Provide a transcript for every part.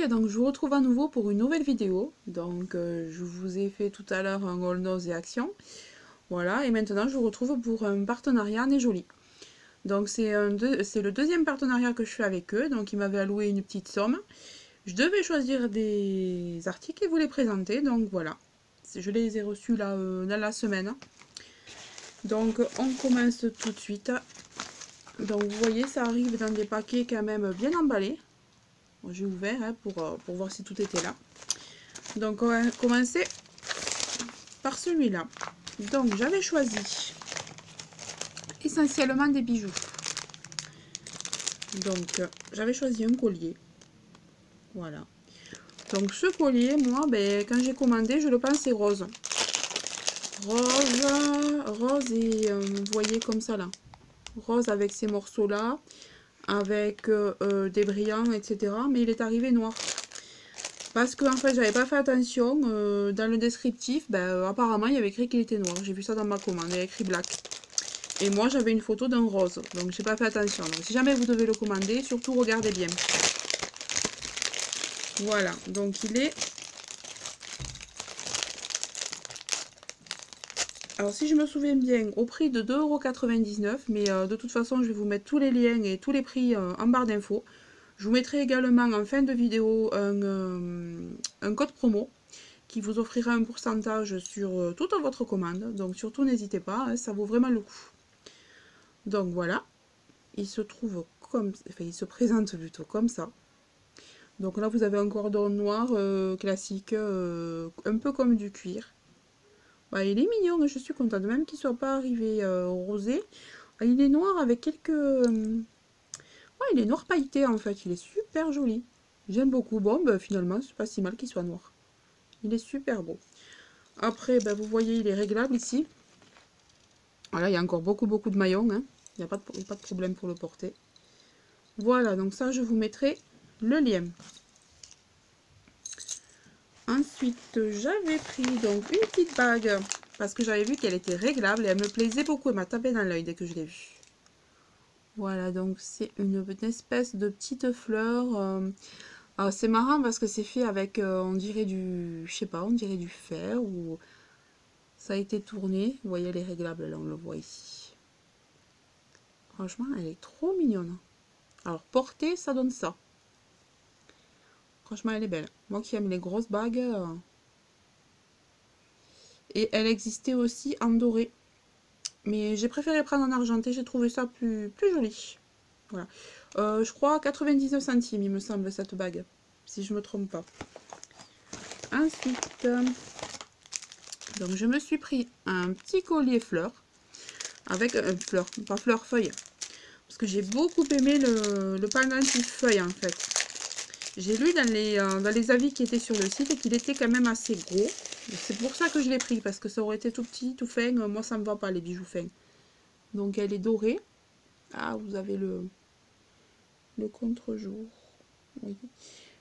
donc je vous retrouve à nouveau pour une nouvelle vidéo. Donc je vous ai fait tout à l'heure un haul Nose et Action. Voilà, et maintenant je vous retrouve pour un partenariat Nez Joli. Donc c'est le deuxième partenariat que je fais avec eux, donc ils m'avaient alloué une petite somme. Je devais choisir des articles et vous les présenter, donc voilà. Je les ai reçus là dans la semaine. Donc on commence tout de suite. Donc vous voyez, ça arrive dans des paquets quand même bien emballés. J'ai ouvert hein, pour voir si tout était là. Donc on va commencer par celui-là. Donc j'avais choisi essentiellement des bijoux. Donc j'avais choisi un collier. Voilà. Donc ce collier, moi, quand j'ai commandé, je le pensais rose. Rose et vous voyez comme ça là. Rose avec ces morceaux là, avec des brillants, etc. Mais il est arrivé noir. Parce que en fait j'avais pas fait attention, dans le descriptif, apparemment il y avait écrit qu'il était noir. J'ai vu ça dans ma commande, il y avait écrit black. Et moi j'avais une photo d'un rose, donc j'ai pas fait attention. Donc si jamais vous devez le commander, surtout regardez bien. Voilà, donc il est... Alors si je me souviens bien, au prix de 2,99 €, mais de toute façon je vais vous mettre tous les liens et tous les prix en barre d'infos. Je vous mettrai également en fin de vidéo un code promo qui vous offrira un pourcentage sur toute votre commande. Donc surtout n'hésitez pas, hein, ça vaut vraiment le coup. Donc voilà, il se trouve comme, enfin il se présente plutôt comme ça. Donc là vous avez un cordon noir classique, un peu comme du cuir. Il est mignon, je suis contente, même qu'il ne soit pas arrivé rosé. Il est noir avec quelques... Ouais, il est noir pailleté en fait, il est super joli. J'aime beaucoup. Bon, finalement, c'est pas si mal qu'il soit noir. Il est super beau. Après, vous voyez, il est réglable ici. Voilà, il y a encore beaucoup de maillons. Hein. Il n'y a pas de problème pour le porter. Voilà, donc ça, je vous mettrai le lien. Ensuite, j'avais pris donc une petite bague. Parce que j'avais vu qu'elle était réglable et elle me plaisait beaucoup. Elle m'a tapé dans l'œil dès que je l'ai vue. Voilà, donc c'est une espèce de petite fleur. C'est marrant parce que c'est fait avec, on dirait du, je sais pas, on dirait du fer ou ça a été tourné. Vous voyez, elle est réglable, là, on le voit ici. Franchement, elle est trop mignonne. Alors, portée, ça donne ça. Franchement, elle est belle. Moi qui aime les grosses bagues. Et elle existait aussi en doré. Mais j'ai préféré prendre en argenté, j'ai trouvé ça plus joli. Voilà. Je crois 99 centimes, il me semble, cette bague. Si je me trompe pas. Ensuite, donc je me suis pris un petit collier fleur. Avec fleur, pas fleur, feuille. Parce que j'ai beaucoup aimé le pendentif feuille en fait. J'ai lu dans les avis qui étaient sur le site qu'il était quand même assez gros. C'est pour ça que je l'ai pris, parce que ça aurait été tout petit, tout fin. Moi, ça me va pas les bijoux fins. Donc elle est dorée. Ah, vous avez le contre-jour. Oui.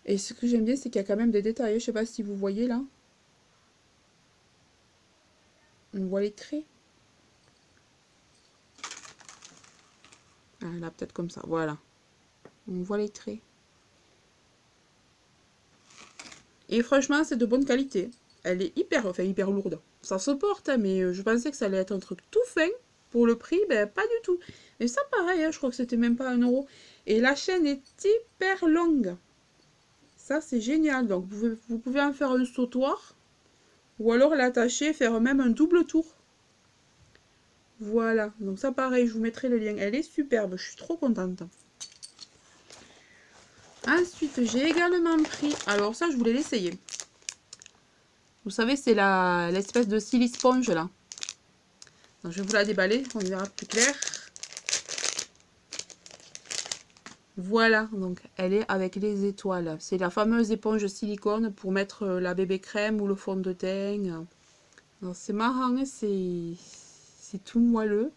Et ce que j'aime bien, c'est qu'il y a quand même des détails. Je sais pas si vous voyez là. On voit les traits. Ah, là, peut-être comme ça. Voilà. On voit les traits. Et franchement, c'est de bonne qualité. Elle est hyper lourde. Ça se porte, hein, mais je pensais que ça allait être un truc tout fin. Pour le prix, pas du tout. Et ça, pareil, hein, je crois que c'était même pas 1 €. Et la chaîne est hyper longue. Ça, c'est génial. Donc, vous pouvez en faire un sautoir. Ou alors l'attacher, faire même un double tour. Voilà. Donc ça, pareil, je vous mettrai le lien. Elle est superbe. Je suis trop contente. Ensuite, j'ai également pris... Alors ça, je voulais l'essayer. Vous savez, c'est l'espèce de silly sponge là. Donc, je vais vous la déballer, on verra plus clair. Voilà, donc elle est avec les étoiles. C'est la fameuse éponge silicone pour mettre la bébé crème ou le fond de teint. C'est marrant, hein, c'est tout moelleux.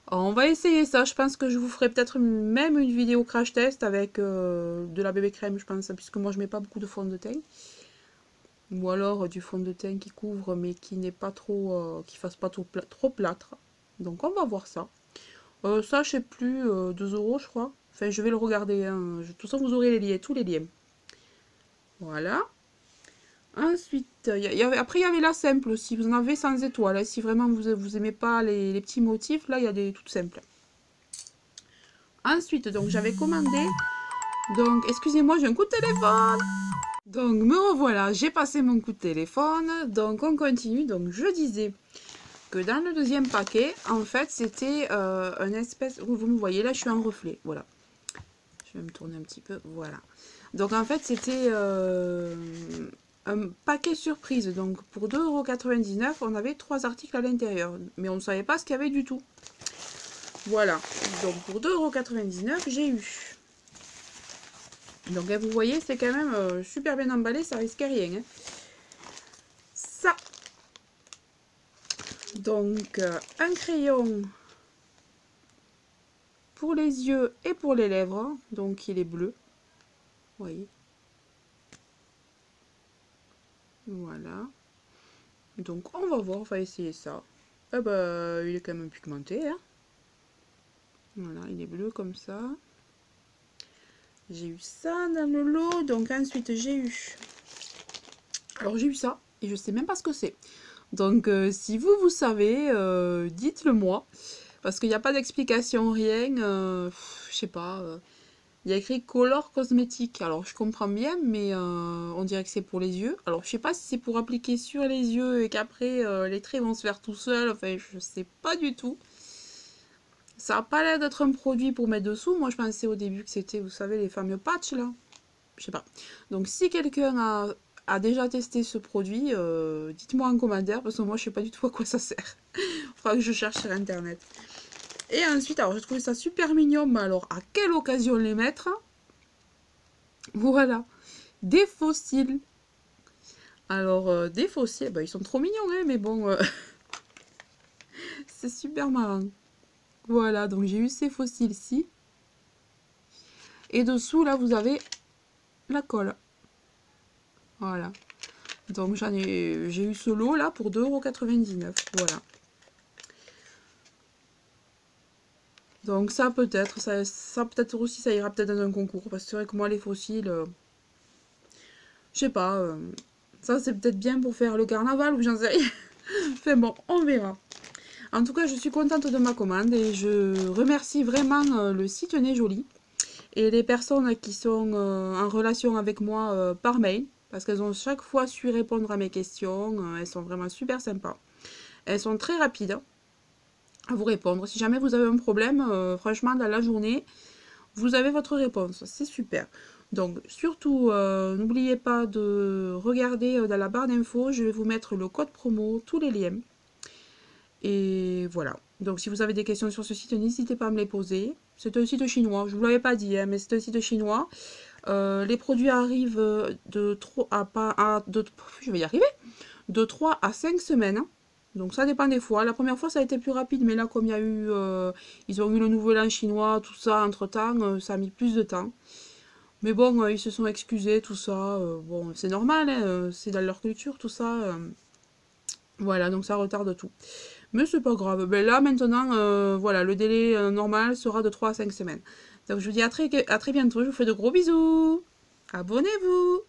Alors, on va essayer ça. Je pense que je vous ferai peut-être même une vidéo crash test avec de la bébé crème, je pense, puisque moi je mets pas beaucoup de fond de teint. Ou alors du fond de teint qui couvre mais qui n'est pas trop, qui fasse pas trop plâtre. Donc on va voir ça. Ça je sais plus, 2 € je crois. Enfin je vais le regarder. Hein. De toute façon vous aurez les liens, tous les liens. Voilà. Ensuite, après il y avait la simple aussi. Vous en avez sans étoile. Hein. Si vraiment vous aimez pas les petits motifs, là il y a des toutes simples. Ensuite, donc j'avais commandé. Donc, excusez-moi, j'ai un coup de téléphone. Donc, me revoilà, j'ai passé mon coup de téléphone. Donc, on continue. Donc, je disais que dans le deuxième paquet, en fait, c'était un espèce... Vous me voyez, là, je suis en reflet. Voilà. Je vais me tourner un petit peu. Voilà. Donc, en fait, c'était un paquet surprise. Donc, pour 2,99 €, on avait 3 articles à l'intérieur. Mais on ne savait pas ce qu'il y avait du tout. Voilà. Donc, pour 2,99 €, j'ai eu... Donc vous voyez, c'est quand même super bien emballé, ça risque rien. Hein. Ça. Donc un crayon pour les yeux et pour les lèvres. Donc il est bleu. Vous voyez. Voilà. Donc on va voir, on va essayer ça. Ah bah il est quand même pigmenté. Hein. Voilà, il est bleu comme ça. J'ai eu ça dans le lot. Donc ensuite j'ai eu... Alors j'ai eu ça et je sais même pas ce que c'est. Donc si vous savez, dites-le moi. Parce qu'il n'y a pas d'explication, rien. Je sais pas. Il y a écrit Color Cosmétique. Alors je comprends bien, mais on dirait que c'est pour les yeux. Alors je sais pas si c'est pour appliquer sur les yeux et qu'après les traits vont se faire tout seuls. Enfin, je sais pas du tout. Ça n'a pas l'air d'être un produit pour mettre dessous. Moi je pensais au début que c'était, vous savez, les fameux patchs là. Je sais pas. Donc si quelqu'un a déjà testé ce produit, dites-moi en commentaire parce que moi je sais pas du tout à quoi ça sert. Faudra que je cherche sur internet. Et ensuite, alors j'ai trouvé ça super mignon, mais alors à quelle occasion les mettre? Voilà, des fossiles. Alors, des fossiles, bah, ils sont trop mignons, hein, mais bon, c'est super marrant. Voilà, donc j'ai eu ces fossiles-ci. Et dessous, là, vous avez la colle. Voilà. Donc j'ai eu ce lot, là, pour 2,99 €. Voilà. Donc ça, peut-être, ça peut-être aussi, ça ira peut-être dans un concours. Parce que c'est vrai que moi, les fossiles, je sais pas... ça, c'est peut-être bien pour faire le carnaval ou j'en sais rien. Enfin bon, on verra. En tout cas, je suis contente de ma commande et je remercie vraiment le site Nez Joli et les personnes qui sont en relation avec moi par mail parce qu'elles ont chaque fois su répondre à mes questions. Elles sont vraiment super sympas. Elles sont très rapides à vous répondre. Si jamais vous avez un problème, franchement, dans la journée, vous avez votre réponse. C'est super. Donc, surtout, n'oubliez pas de regarder dans la barre d'infos. Je vais vous mettre le code promo, tous les liens. Et voilà. Donc, si vous avez des questions sur ce site, n'hésitez pas à me les poser. C'est un site chinois. Je ne vous l'avais pas dit, hein, mais c'est un site chinois. Les produits arrivent de 3 à, je vais y arriver, de 3 à 5 semaines. Donc ça dépend des fois. La première fois ça a été plus rapide, mais là comme il y a eu, ils ont eu le nouvel an chinois, tout ça, entre-temps, ça a mis plus de temps. Mais bon, ils se sont excusés, tout ça. Bon, c'est normal, hein, c'est dans leur culture, tout ça. Voilà, donc ça retarde tout. Mais c'est pas grave. Ben là, maintenant, voilà, le délai normal sera de 3 à 5 semaines. Donc je vous dis à très bientôt. Je vous fais de gros bisous. Abonnez-vous.